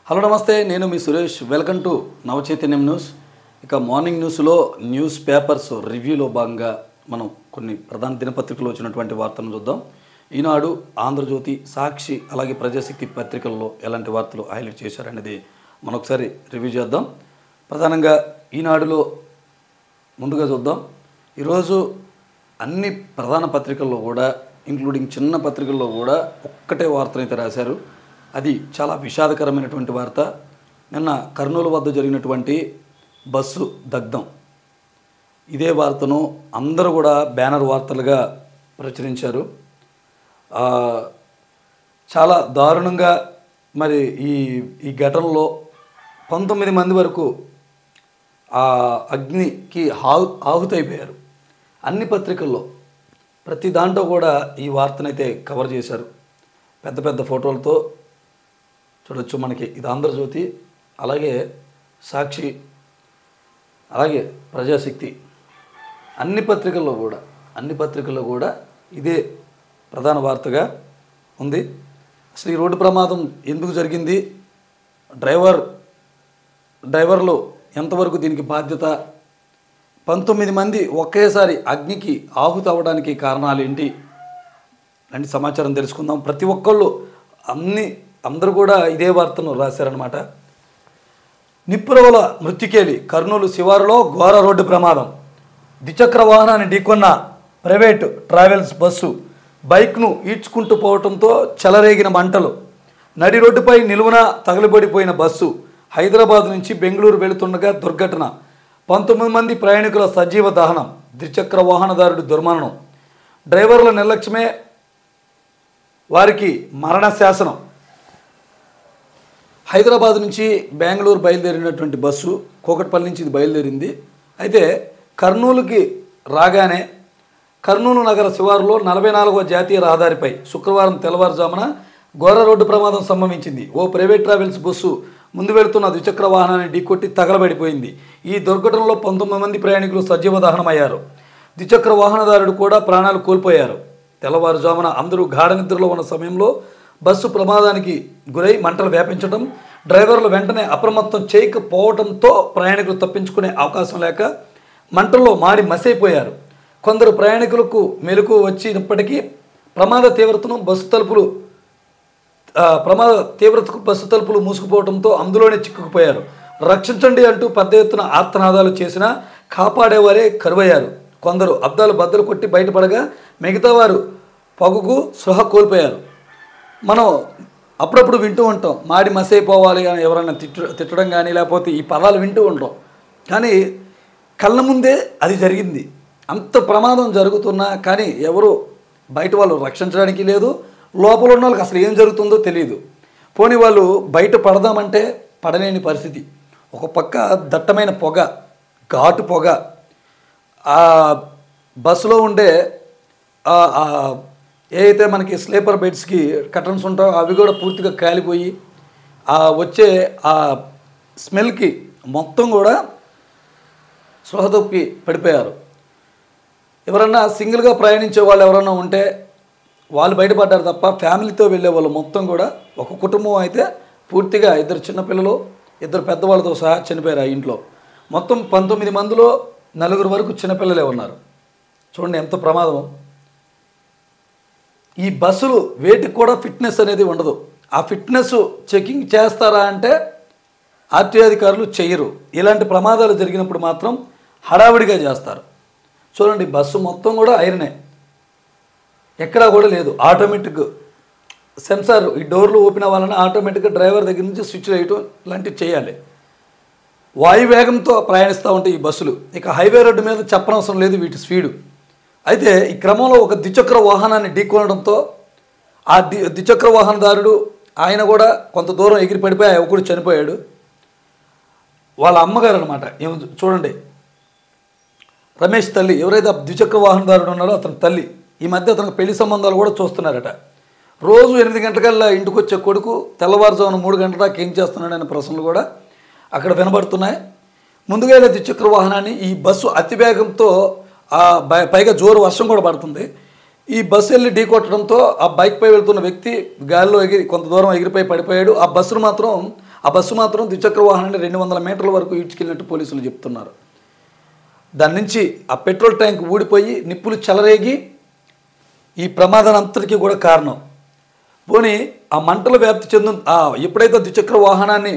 Hello నమస్తే, నేను మీ Suresh. Welcome to Navachaitanyam news. ఇక మార్నింగ్ న్యూస్లో న్యూస్ పేపర్స్ రివ్యూలో భాగంగా మనం కొన్ని ప్రధాన దినపత్రికలు వచ్చినటువంటి వార్తలను చూద్దాం. ఈనాడు, ఆంధ్రజ్యోతి, సాక్షి అలాగే ప్రజాశక్తి పత్రికల్లో ఎలాంటి వార్తలు హైలైట్ చేశారనేది మనం ఒకసారి రివ్యూ చేద్దాం. ప్రధానంగా ఈనాడులో ముందుగా చూద్దాం. ఈరోజు అన్ని ప్రధాన పత్రికల్లో కూడా ఇంక్లూడింగ్ చిన్న పత్రికల్లో కూడా ఒక్కటే వార్తనైతే రాశారు. అది చాలా విషాదకరమైనటువంటి వార్త. నిన్న కర్నూలు వద్ద జరిగినటువంటి బస్సు దగ్ధం. ఇదే వార్తను అందరూ కూడా బ్యానర్ వార్తలుగా ప్రచురించారు. చాలా దారుణంగా మరి ఈ ఘటనలో 19 మంది వరకు ఆ అగ్నికి ఆహుతైపోయారు. అన్ని పత్రికల్లో ప్రతి దాంట్లో కూడా ఈ వార్తనైతే కవర్ చేశారు. పెద్ద పెద్ద ఫోటోలతో చూడొచ్చు మనకి. ఇది ఆంధ్రజ్యోతి, అలాగే సాక్షి, అలాగే ప్రజాశక్తి, అన్ని పత్రికల్లో కూడా ఇదే ప్రధాన వార్తగా ఉంది. అసలు ఈ రోడ్డు ప్రమాదం ఎందుకు జరిగింది, డ్రైవర్లు ఎంతవరకు దీనికి బాధ్యత, 19 మంది ఒకేసారి అగ్నికి ఆహుతి అవ్వడానికి కారణాలు ఏంటి లాంటి సమాచారం తెలుసుకుందాం. ప్రతి ఒక్కళ్ళు అందరూ కూడా ఇదే వార్తను రాశారనమాట. నిప్పురవల మృత్యుకేలి, కర్నూలు శివారులో ఘోర రోడ్డు ప్రమాదం. ద్విచక్ర వాహనాన్ని ఢీకొన్న ప్రైవేటు ట్రావెల్స్ బస్సు బైక్ను ఈడ్చుకుంటూ పోవడంతో చెలరేగిన మంటలు. నడి రోడ్డుపై నిలువున తగలబడిపోయిన బస్సు. హైదరాబాద్ నుంచి బెంగళూరు వెళుతుండగా దుర్ఘటన. 19 మంది ప్రయాణికుల సజీవ దహనం. ద్విచక్ర వాహనదారుడి దుర్మరణం. డ్రైవర్ల నిర్లక్ష్యమే వారికి మరణ శాసనం. హైదరాబాద్ నుంచి బెంగళూరు బయలుదేరినటువంటి బస్సు కూకట్పల్లి నుంచి ఇది బయలుదేరింది. అయితే కర్నూలుకి రాగానే కర్నూలు నగర శివారులో 44వ జాతీయ రహదారిపై శుక్రవారం తెల్లవారుజామున ఘోర రోడ్డు ప్రమాదం సంభవించింది. ఓ ప్రైవేట్ ట్రావెల్స్ బస్సు ముందు వెళుతున్న ద్విచక్ర వాహనాన్ని ఢీకొట్టి తగలబడిపోయింది. ఈ దుర్ఘటనలో 19 మంది ప్రయాణికులు సజీవ దహనమయ్యారు. ద్విచక్ర వాహనదారుడు కూడా ప్రాణాలు కోల్పోయారు. తెల్లవారుజామున అందరూ గాఢ నిద్రలో ఉన్న సమయంలో బస్సు ప్రమాదానికి గురై మంటలు వ్యాపించడం, డ్రైవర్లు వెంటనే అప్రమత్తం చేయకపోవడంతో ప్రయాణికులు తప్పించుకునే అవకాశం లేక మంటల్లో మాడి మసైపోయారు. కొందరు ప్రయాణికులకు మెలకువ వచ్చినప్పటికీ ప్రమాద తీవ్రతకు బస్సు తలుపులు మూసుకుపోవడంతో అందులోనే చిక్కుకుపోయారు. రక్షించండి అంటూ పెద్ద ఎత్తున ఆర్తనాదాలు చేసినా కాపాడేవారే కరువయ్యారు. కొందరు అద్దాలు బద్దలు కొట్టి బయటపడగా మిగతా వారు పగుకు స్పృహ కోల్పోయారు. మనం అప్పుడప్పుడు వింటూ ఉంటాం, మాడి మసైపోవాలి అని ఎవరైనా తిట్టడం కానీ లేకపోతే ఈ పదాలు వింటూ ఉంటాం. కానీ కళ్ళ ముందే అది జరిగింది. అంత ప్రమాదం జరుగుతున్నా కానీ ఎవరు బయట వాళ్ళు రక్షించడానికి లేదు, లోపల ఉన్న వాళ్ళకి అసలు ఏం జరుగుతుందో తెలియదు. పోనీ వాళ్ళు బయట పడదామంటే పడలేని పరిస్థితి. ఒక పక్క దట్టమైన పొగ, ఘాటు పొగ, ఆ బస్సులో ఉండే ఏదైతే మనకి స్లీపర్ బెడ్స్కి కర్టన్స్ ఉంటాయో అవి కూడా పూర్తిగా కాలిపోయి వచ్చే ఆ స్మెల్కి మొత్తం కూడా స్పృహ తప్పి పడిపోయారు. ఎవరన్నా సింగిల్గా ప్రయాణించే వాళ్ళు ఎవరన్నా ఉంటే వాళ్ళు బయటపడ్డారు తప్ప ఫ్యామిలీతో వెళ్ళే వాళ్ళు మొత్తం కూడా, ఒక కుటుంబం అయితే పూర్తిగా 2 చిన్నపిల్లలు 2 పెద్దవాళ్ళతో సహా చనిపోయారు. ఆ ఇంట్లో మొత్తం 19 మందిలో 4 వరకు చిన్నపిల్లలే ఉన్నారు. చూడండి ఎంత ప్రమాదం. ఈ బస్సులు వేటికి కూడా ఫిట్నెస్ అనేది ఉండదు. ఆ ఫిట్నెస్ చెకింగ్ చేస్తారా అంటే ఆర్టీఓ అధికారులు చేయరు. ఇలాంటి ప్రమాదాలు జరిగినప్పుడు మాత్రం హడావిడిగా చేస్తారు. చూడండి బస్సు మొత్తం కూడా ఐరనే, ఎక్కడా కూడా లేదు. ఆటోమేటిక్ సెన్సార్, ఈ డోర్లు ఓపెన్ అవ్వాలని ఆటోమేటిక్గా డ్రైవర్ దగ్గర నుంచి స్విచ్ వేయటం ఇలాంటివి చేయాలి. వాయువేగంతో ప్రయాణిస్తూ ఉంటాయి ఈ బస్సులు. ఇక హైవే రోడ్డు మీద చెప్పనవసరం లేదు వీటి స్పీడు. అయితే ఈ క్రమంలో ఒక ద్విచక్ర వాహనాన్ని ఢీకొనడంతో ఆ ద్విచక్ర వాహనదారుడు ఆయన కూడా కొంత దూరం ఎగిరి పడిపోయి ఆ యువకుడు చనిపోయాడు. వాళ్ళ అమ్మగారు అనమాట. చూడండి, రమేష్ తల్లి, ఎవరైతే ద్విచక్ర వాహనదారుడు ఉన్నాడో అతని తల్లి. ఈ మధ్య అతనికి పెళ్లి సంబంధాలు కూడా చూస్తున్నారట. రోజు 8 గంటలకల్లా ఇంటికి వచ్చే కొడుకు తెల్లవారుజామున 3 గంటల దాకా ఏం చేస్తున్నాడనే ప్రశ్నలు కూడా అక్కడ వినబడుతున్నాయి. ముందుగా ద్విచక్ర వాహనాన్ని ఈ బస్సు అతివేగంతో పైగా జోరు వర్షం కూడా పడుతుంది. ఈ బస్సు వెళ్ళి ఢీకొట్టడంతో ఆ బైక్ పై వెళ్తున్న వ్యక్తి గాల్లో ఎగిరి కొంత దూరం ఎగిరిపోయి పడిపోయాడు. ఆ బస్సును మాత్రం ఆ బస్సు మాత్రం ద్విచక్ర వాహనాన్ని 200 మీటర్ల వరకు ఈడ్చుకెళ్ళినట్టు పోలీసులు చెప్తున్నారు. దాని నుంచి ఆ పెట్రోల్ ట్యాంక్ ఊడిపోయి నిప్పులు చెలరేగి ఈ ప్రమాదం అంతటికీ కూడా కారణం. పోనీ ఆ మంటలు వ్యాప్తి ఎప్పుడైతే ద్విచక్ర వాహనాన్ని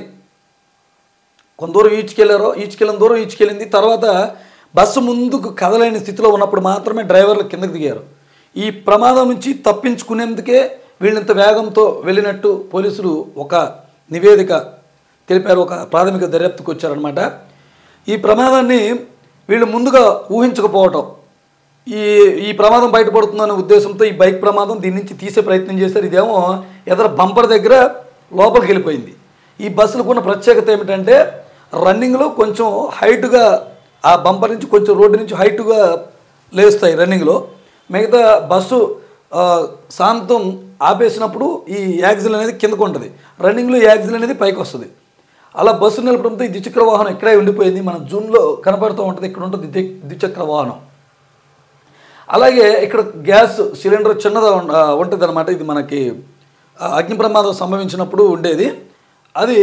కొంత దూరం ఈడ్చుకెళ్ళిన దూరం ఈడ్చుకెళ్ళింది, తర్వాత బస్సు ముందుకు కదలేని స్థితిలో ఉన్నప్పుడు మాత్రమే డ్రైవర్లు కిందకు దిగారు. ఈ ప్రమాదం నుంచి తప్పించుకునేందుకే వీళ్ళంత వేగంతో వెళ్ళినట్టు పోలీసులు ఒక నివేదిక తెలిపారు, ఒక ప్రాథమిక దర్యాప్తుకు వచ్చారనమాట. ఈ ప్రమాదాన్ని వీళ్ళు ముందుగా ఊహించకపోవటం, ఈ ప్రమాదం బయటపడుతుందనే ఉద్దేశంతో ఈ బైక్ ప్రమాదం దీని నుంచి తీసే ప్రయత్నం చేశారు. ఇదేమో ఎదర బంపర్ దగ్గర లోపలికి వెళ్ళిపోయింది. ఈ బస్సులకు ఉన్న ప్రత్యేకత ఏమిటంటే రన్నింగ్లో కొంచెం హైట్గా ఆ బంపర్ నుంచి కొంచెం రోడ్డు నుంచి హైట్గా లేస్తాయి రన్నింగ్లో. మిగతా బస్సు శాంతం ఆపేసినప్పుడు ఈ యాక్సిల్ అనేది కిందకు ఉంటుంది, రన్నింగ్లో యాక్సిల్ అనేది పైకి వస్తుంది. అలా బస్సు నిలపడంతో ఈ ద్విచక్ర వాహనం ఇక్కడే ఉండిపోయింది. మన జూన్లో కనపడుతూ ఉంటుంది, ఇక్కడ ఉంటుంది ద్విచక్ర వాహనం. అలాగే ఇక్కడ గ్యాస్ సిలిండర్ చిన్నగా ఉంటుంది అనమాట. ఇది మనకి అగ్ని ప్రమాదం సంభవించినప్పుడు ఉండేది. అది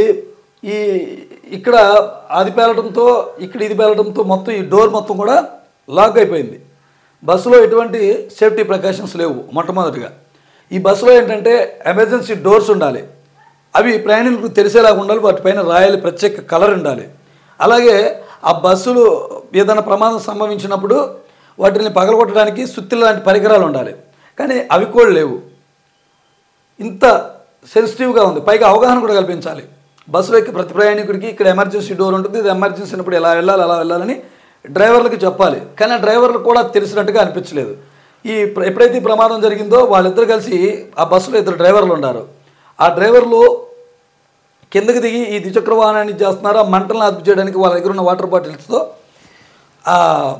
ఇక్కడ అది పేలడంతో ఇక్కడ ఇది పేలడంతో మొత్తం ఈ డోర్ మొత్తం కూడా లాక్ అయిపోయింది. బస్సులో ఎటువంటి సేఫ్టీ ప్రికాషన్స్ లేవు. మొట్టమొదటిగా ఈ బస్సులో ఏంటంటే ఎమర్జెన్సీ డోర్స్ ఉండాలి, అవి ప్రయాణికులకు తెలిసేలాగా ఉండాలి, వాటిపైన రాయాలి, ప్రత్యేక కలర్ ఉండాలి. అలాగే ఆ బస్సులు ఏదైనా ప్రమాదం సంభవించినప్పుడు వాటిని పగలగొట్టడానికి సుత్తి లాంటి పరికరాలు ఉండాలి, కానీ అవి కూడా లేవు. ఇంత సెన్సిటివ్గా ఉంది. పైగా అవగాహన కూడా కల్పించాలి. బస్సులో ఎక్కి ప్రతి ప్రయాణికుడికి ఇక్కడ ఎమర్జెన్సీ డోర్ ఉంటుంది, ఇది ఎమర్జెన్సీ అయినప్పుడు ఎలా వెళ్ళాలి అలా వెళ్ళాలని డ్రైవర్లకు చెప్పాలి. కానీ ఆ డ్రైవర్లు కూడా తెలిసినట్టుగా అనిపించలేదు. ఎప్పుడైతే ఈ ప్రమాదం జరిగిందో వాళ్ళిద్దరు కలిసి ఆ బస్సులో 2 డ్రైవర్లు ఉన్నారు. ఆ డ్రైవర్లు కిందకి దిగి ఈ ద్విచక్ర వాహనాన్ని చేస్తున్నారు. ఆ మంటలను అదుపు చేయడానికి వాళ్ళ దగ్గర ఉన్న వాటర్ బాటిల్స్తో ఆ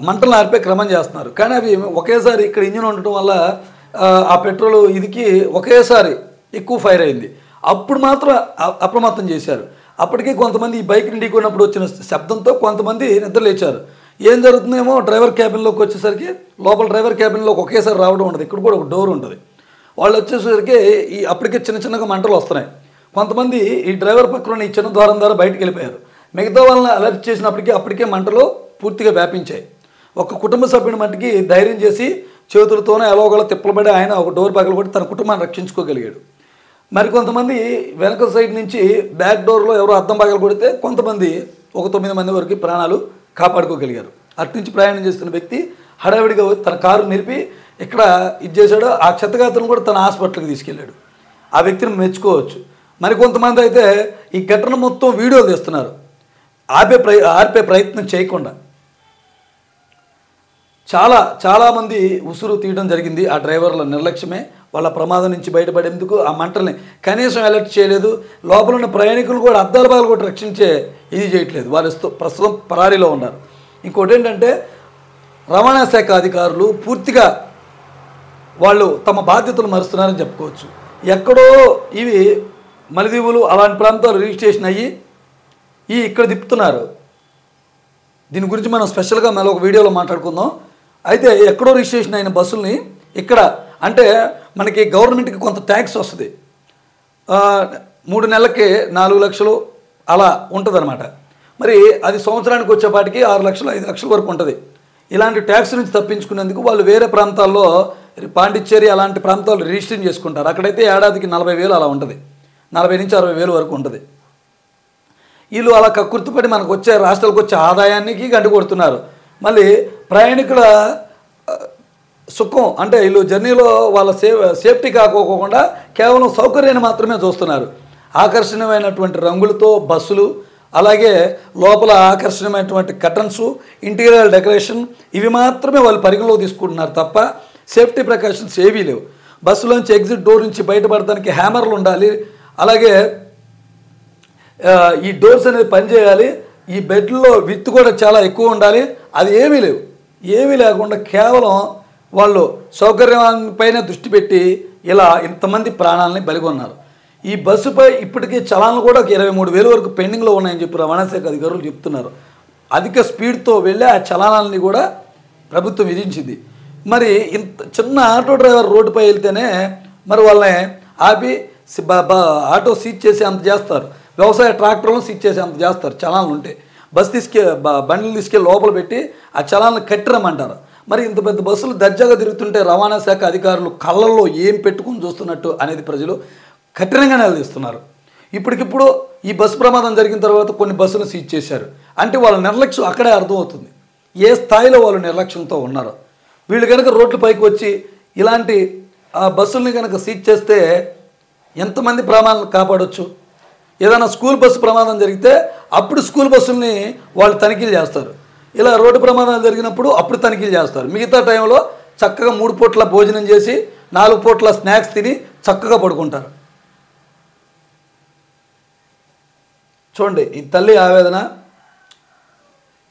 మంటలను ఆర్పే క్రమం చేస్తున్నారు. కానీ అవి ఒకేసారి ఇక్కడ ఇంజిన్ ఉండటం వల్ల ఆ పెట్రోల్ ఇదికి ఒకేసారి ఎక్కువ ఫైర్ అయింది. అప్పుడు మాత్రం అప్రమత్తం చేశారు. అప్పటికే కొంతమంది ఈ బైక్ ఢీకొన్నప్పుడు వచ్చిన శబ్దంతో కొంతమంది నిద్ర లేచారు. ఏం జరుగుతుందేమో డ్రైవర్ క్యాబిన్లోకి వచ్చేసరికి లోపల డ్రైవర్ క్యాబిన్లోకి ఒకేసారి రావడం ఉండదు, ఇక్కడ కూడా ఒక డోర్ ఉంటుంది. వాళ్ళు వచ్చేసరికి అప్పటికే చిన్నగా మంటలు వస్తున్నాయి. కొంతమంది ఈ డ్రైవర్ పక్కన ఈ చిన్న ద్వారం ద్వారా బయటకు వెళ్ళిపోయారు. మిగతా వాళ్ళని అలర్ట్ చేసినప్పటికీ అప్పటికే మంటలు పూర్తిగా వ్యాపించాయి. ఒక కుటుంబ సభ్యుని మట్టికి ధైర్యం చేసి చేతులతోనే ఎలాగోలా తిప్పలబడి ఆయన ఒక డోర్ పగలగొట్టి తన కుటుంబాన్ని రక్షించుకోగలిగాడు. మరికొంతమంది వెనక సైడ్ నుంచి బ్యాక్ డోర్లో ఎవరో అద్దం పగలగొడితే కొంతమంది ఒక 9 మంది వరకు ప్రాణాలు కాపాడుకోగలిగారు. అట్నుంచి ప్రయాణం చేస్తున్న వ్యక్తి హడావిడిగా తన కారు నిలిపి ఇక్కడ ఇది చేశాడు. ఆ క్షతగాత్రం కూడా తన హాస్పిటల్కి తీసుకెళ్ళాడు. ఆ వ్యక్తిని మెచ్చుకోవచ్చు. మరికొంతమంది అయితే ఈ ఘటన మొత్తం వీడియోలు తీస్తున్నారు, ఆర్పే ప్రయత్నం చేయకుండా. చాలామంది ఉసురు తీయడం జరిగింది. ఆ డ్రైవర్ల నిర్లక్ష్యమే వాళ్ళ ప్రమాదం నుంచి బయటపడేందుకు ఆ మంటల్ని కనీసం అలర్ట్ చేయలేదు. లోపల ఉన్న ప్రయాణికులు కూడా అద్దాల బాగా కూడా రక్షించే ఇది చేయట్లేదు. వాళ్ళు ప్రస్తుతం పరారీలో ఉన్నారు. ఇంకోటి ఏంటంటే రవాణా శాఖ అధికారులు పూర్తిగా వాళ్ళు తమ బాధ్యతలు మరుస్తున్నారని చెప్పుకోవచ్చు. ఎక్కడో ఇవి మలిదీవులు అలాంటి ప్రాంతాలు రిజిస్ట్రేషన్ అయ్యి ఇక్కడ తిప్పుతున్నారు. దీని గురించి మనం స్పెషల్గా మళ్ళీ ఒక వీడియోలో మాట్లాడుకుందాం. అయితే ఎక్కడో రిజిస్ట్రేషన్ అయిన బస్సుల్ని ఇక్కడ అంటే మనకి గవర్నమెంట్కి కొంత ట్యాక్స్ వస్తుంది. 3 నెలలకి 4 లక్షలు అలా ఉంటుంది అనమాట. మరి అది సంవత్సరానికి వచ్చేపాటికి 6 లక్షలు 5 లక్షల వరకు ఉంటుంది. ఇలాంటి ట్యాక్స్ నుంచి తప్పించుకునేందుకు వాళ్ళు వేరే ప్రాంతాల్లో పాండిచ్చేరి అలాంటి ప్రాంతాల్లో రిజిస్ట్రేషన్ చేసుకుంటారు. అక్కడైతే ఏడాదికి 40,000 అలా ఉంటుంది, 40 నుంచి 60,000 వరకు ఉంటుంది. వీళ్ళు అలా కక్కుర్తిపడి మనకు వచ్చే రాష్ట్రాలకు వచ్చే ఆదాయానికి గండి కొడుతున్నారు. మళ్ళీ ప్రయాణికుల సుఖం అంటే వీళ్ళు జర్నీలో వాళ్ళ సేఫ్టీ కాకోకుండా కేవలం సౌకర్యాన్ని మాత్రమే చూస్తున్నారు. ఆకర్షణీయమైనటువంటి రంగులతో బస్సులు, అలాగే లోపల ఆకర్షణీయమైనటువంటి కర్టన్స్, ఇంటీరియర్ డెకరేషన్ ఇవి మాత్రమే వాళ్ళు పరిగణలోకి తీసుకుంటున్నారు తప్ప సేఫ్టీ ప్రికాషన్స్ ఏవీ లేవు. బస్సులోంచి ఎగ్జిట్ డోర్ నుంచి బయటపడడానికి హ్యామర్లు ఉండాలి, అలాగే ఈ డోర్స్ అనేది పనిచేయాలి, ఈ బెడ్లో విత్ కూడా చాలా ఎక్కువ ఉండాలి. అది ఏమీ లేకుండా కేవలం వాళ్ళు సౌకర్యాలపైన దృష్టి పెట్టి ఇలా ఇంతమంది ప్రాణాలని బలిగొన్నారు. ఈ బస్సుపై ఇప్పటికీ చలాన్లు కూడా 23,000 వరకు పెండింగ్లో ఉన్నాయని చెప్పి రవాణా శాఖ అధికారులు చెప్తున్నారు. అధిక స్పీడ్తో వెళ్ళి ఆ చలానాలని కూడా ప్రభుత్వం విధించింది. మరి ఇంత చిన్న ఆటో డ్రైవర్ రోడ్డుపై వెళ్తేనే మరి వాళ్ళని ఆపి ఆటో సీజ్ చేసి అంత చేస్తారు. వ్యవసాయ ట్రాక్టర్లను సీజ్ చేసి అంత చేస్తారు చలాన్లు ఉంటే. బండ్లు తీసుకెళ్ళి లోపల పెట్టి ఆ చలాన్లు కట్టిరమ్మంటారు. మరి ఇంత పెద్ద బస్సులు దర్జాగా తిరుగుతుంటే రవాణా శాఖ అధికారులు కళ్ళల్లో ఏం పెట్టుకుని చూస్తున్నట్టు అనేది ప్రజలు కఠినంగా నిలదీస్తున్నారు. ఇప్పటికిప్పుడు ఈ బస్సు ప్రమాదం జరిగిన తర్వాత కొన్ని బస్సులు సీజ్ చేశారు అంటే వాళ్ళ నిర్లక్ష్యం అక్కడే అర్థమవుతుంది ఏ స్థాయిలో వాళ్ళు నిర్లక్ష్యంతో ఉన్నారో. వీళ్ళు కనుక రోడ్ల పైకి వచ్చి ఇలాంటి బస్సుల్ని కనుక సీజ్ చేస్తే ఎంతమంది ప్రాణాలను కాపాడవచ్చు. ఏదైనా స్కూల్ బస్సు ప్రమాదం జరిగితే అప్పుడు స్కూల్ బస్సుల్ని వాళ్ళు తనిఖీలు చేస్తారు. ఇలా రోడ్డు ప్రమాదాలు జరిగినప్పుడు అప్పుడు తనిఖీలు చేస్తారు. మిగతా టైంలో చక్కగా 3 పూట్ల భోజనం చేసి 4 పూట్ల స్నాక్స్ తిని చక్కగా పడుకుంటారు. చూడండి ఈ తల్లి ఆవేదన.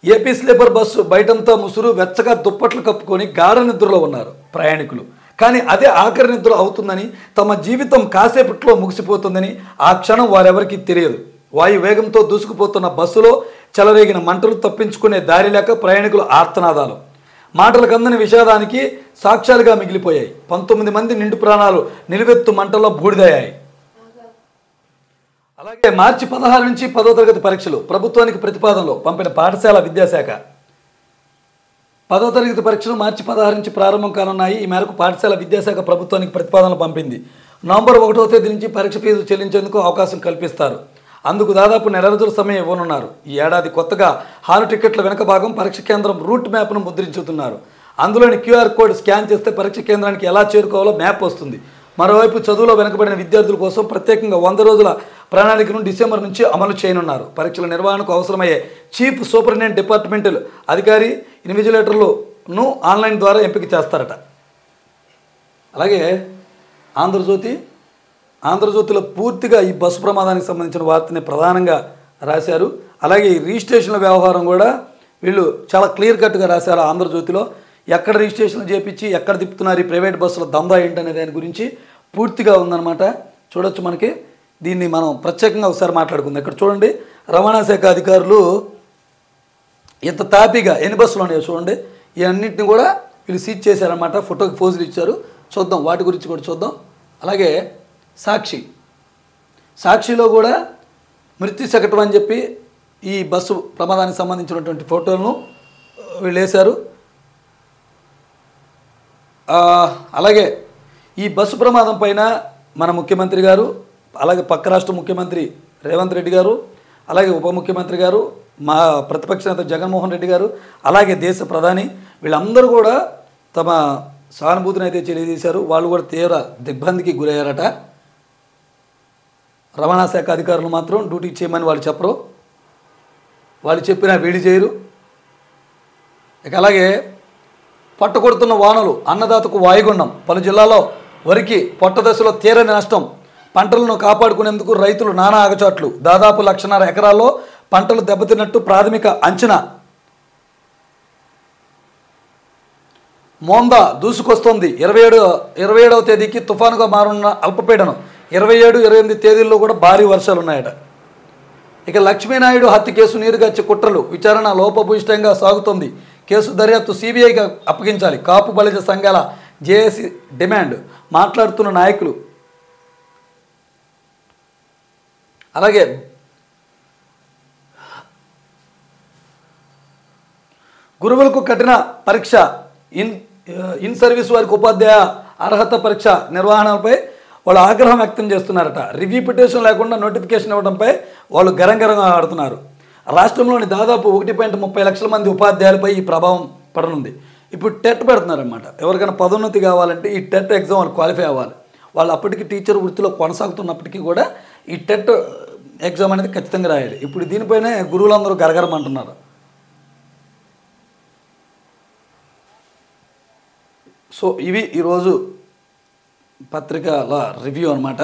ఏపీ స్లీపర్ బస్సు బయటంతా ముసురు, వెచ్చగా దుప్పట్లు కప్పుకొని గాఢ నిద్రలో ఉన్నారు ప్రయాణికులు. కానీ అదే ఆఖరి నిద్ర అవుతుందని, తమ జీవితం కాసేపట్లో ముగిసిపోతుందని ఆ క్షణం వారెవరికీ తెలియదు. వాయు వేగంతో దూసుకుపోతున్న బస్సులో చెలరేగిన మంటలు తప్పించుకునే దారి లేక ప్రయాణికుల ఆర్తనాదాలు మాటలకు అందని విషాదానికి సాక్ష్యాలుగా మిగిలిపోయాయి. 19 మంది నిండు ప్రాణాలు నిలువెత్తు మంటల్లో బూడిదయ్యాయి. అలాగే మార్చి 16 నుంచి 10వ తరగతి పరీక్షలు ప్రభుత్వానికి ప్రతిపాదనలో పంపిన పాఠశాల విద్యాశాఖ. 10వ తరగతి పరీక్షలు మార్చి 16 నుంచి ప్రారంభం కానున్నాయి. ఈ మేరకు పాఠశాల విద్యాశాఖ ప్రభుత్వానికి ప్రతిపాదనలు పంపింది. నవంబర్ 1వ తేదీ నుంచి పరీక్ష ఫీజు చెల్లించేందుకు అవకాశం కల్పిస్తారు. అందుకు దాదాపు నెల రోజుల సమయం ఇవ్వనున్నారు. ఈ ఏడాది కొత్తగా హాలు టికెట్ల వెనక భాగం పరీక్ష కేంద్రం రూట్ మ్యాప్ను ముద్రించుతున్నారు. అందులోని QR కోడ్ స్కాన్ చేస్తే పరీక్ష కేంద్రానికి ఎలా చేరుకోవాలో మ్యాప్ వస్తుంది. మరోవైపు చదువులో వెనుకబడిన విద్యార్థుల కోసం ప్రత్యేకంగా 100 రోజుల ప్రణాళికను డిసెంబర్ నుంచి అమలు చేయనున్నారు. పరీక్షల నిర్వహణకు అవసరమయ్యే చీఫ్ సూపరింటెండెంట్ డిపార్ట్మెంటల్ అధికారి ఇన్విజిలేటర్లను ఆన్లైన్ ద్వారా ఎంపిక చేస్తారట. అలాగే ఆంధ్రజ్యోతిలో పూర్తిగా ఈ బస్సు ప్రమాదానికి సంబంధించిన వార్తని ప్రధానంగా రాశారు. అలాగే ఈ రిజిస్ట్రేషన్ల వ్యవహారం కూడా వీళ్ళు చాలా క్లియర్ కట్గా రాశారు. ఆంధ్రజ్యోతిలో ఎక్కడ రిజిస్ట్రేషన్లు చేపించి ఎక్కడ తిప్పుతున్నారు ఈ ప్రైవేట్ బస్సుల దందా ఏంటనే దాని గురించి పూర్తిగా ఉందన్నమాట. చూడొచ్చు మనకి. దీన్ని మనం ప్రత్యేకంగా ఒకసారి మాట్లాడుకుందాం. ఇక్కడ చూడండి రవాణా శాఖ అధికారులు ఎంత తాపీగా ఎన్ని బస్సులు ఉన్నాయో చూడండి. ఈ అన్నింటిని కూడా వీళ్ళు సీజ్ చేశారన్నమాట. ఫోటోకి పోజులు ఇచ్చారు. చూద్దాం వాటి గురించి కూడా చూద్దాం. అలాగే సాక్షిలో కూడా మృత్యు శకటం అని చెప్పి ఈ బస్సు ప్రమాదానికి సంబంధించినటువంటి ఫోటోలను వీళ్ళు వేశారు. అలాగే ఈ బస్సు ప్రమాదం పైన మన ముఖ్యమంత్రి గారు, అలాగే పక్క రాష్ట్ర ముఖ్యమంత్రి రేవంత్ రెడ్డి గారు, అలాగే ఉప ముఖ్యమంత్రి గారు, మా ప్రతిపక్ష నేత జగన్మోహన్ రెడ్డి గారు, అలాగే దేశ ప్రధాని వీళ్ళందరూ కూడా తమ సానుభూతిని అయితే తెలియజేశారు. వాళ్ళు కూడా తీవ్ర దిగ్భ్రాంతికి గురయ్యారట. రవాణా శాఖ అధికారులు మాత్రం డ్యూటీ చేయమని వాళ్ళు చెప్పరు. వాళ్ళు చెప్పినా వీడి చేయరు. ఇక అలాగే పట్టుకొడుతున్న వానలు అన్నదాతకు వాయుగుండం. పలు జిల్లాల్లో వరికి పొట్ట దశలో తీరని నష్టం. పంటలను కాపాడుకునేందుకు రైతులు నానా ఆగచాట్లు. దాదాపు 1.5 ఎకరాల్లో పంటలు దెబ్బతిన్నట్టు ప్రాథమిక అంచనా. మోందా దూసుకొస్తోంది. 27వ తేదీకి తుఫానుగా మారనున్న అల్పపీడనం. 27, 28 తేదీల్లో కూడా భారీ వర్షాలు ఉన్నాయట. ఇక లక్ష్మీనాయుడు హత్య కేసు నీరుగచ్చే కుట్రలు. విచారణ లోపభూయిష్టంగా సాగుతోంది. కేసు దర్యాప్తు CBIకి అప్పగించాలి. కాపు బలిజ సంఘాల జేఏసీ డిమాండ్. మాట్లాడుతున్న నాయకులు. అలాగే గురువులకు కఠిన పరీక్ష. ఇన్ సర్వీస్ వారికి ఉపాధ్యాయ అర్హత పరీక్ష నిర్వహణపై వాళ్ళు ఆగ్రహం వ్యక్తం చేస్తున్నారట. రివ్యూ పిటిషన్ లేకుండా నోటిఫికేషన్ ఇవ్వడంపై వాళ్ళు గరంగరంగా ఆడుతున్నారు. రాష్ట్రంలోని దాదాపు 1.30 లక్షల మంది ఉపాధ్యాయులపై ఈ ప్రభావం పడనుంది. ఇప్పుడు టెట్ పెడుతున్నారన్నమాట. ఎవరికైనా పదోన్నతి కావాలంటే ఈ టెట్ ఎగ్జామ్ వాళ్ళు క్వాలిఫై అవ్వాలి. వాళ్ళు అప్పటికి టీచర్ వృత్తిలో కొనసాగుతున్నప్పటికీ కూడా ఈ టెట్ ఎగ్జామ్ అనేది ఖచ్చితంగా రాయాలి. ఇప్పుడు దీనిపైనే గురువులందరూ గరగరమంటున్నారు. సో ఇవి ఈరోజు పత్రికల రివ్యూ అన్నమాట.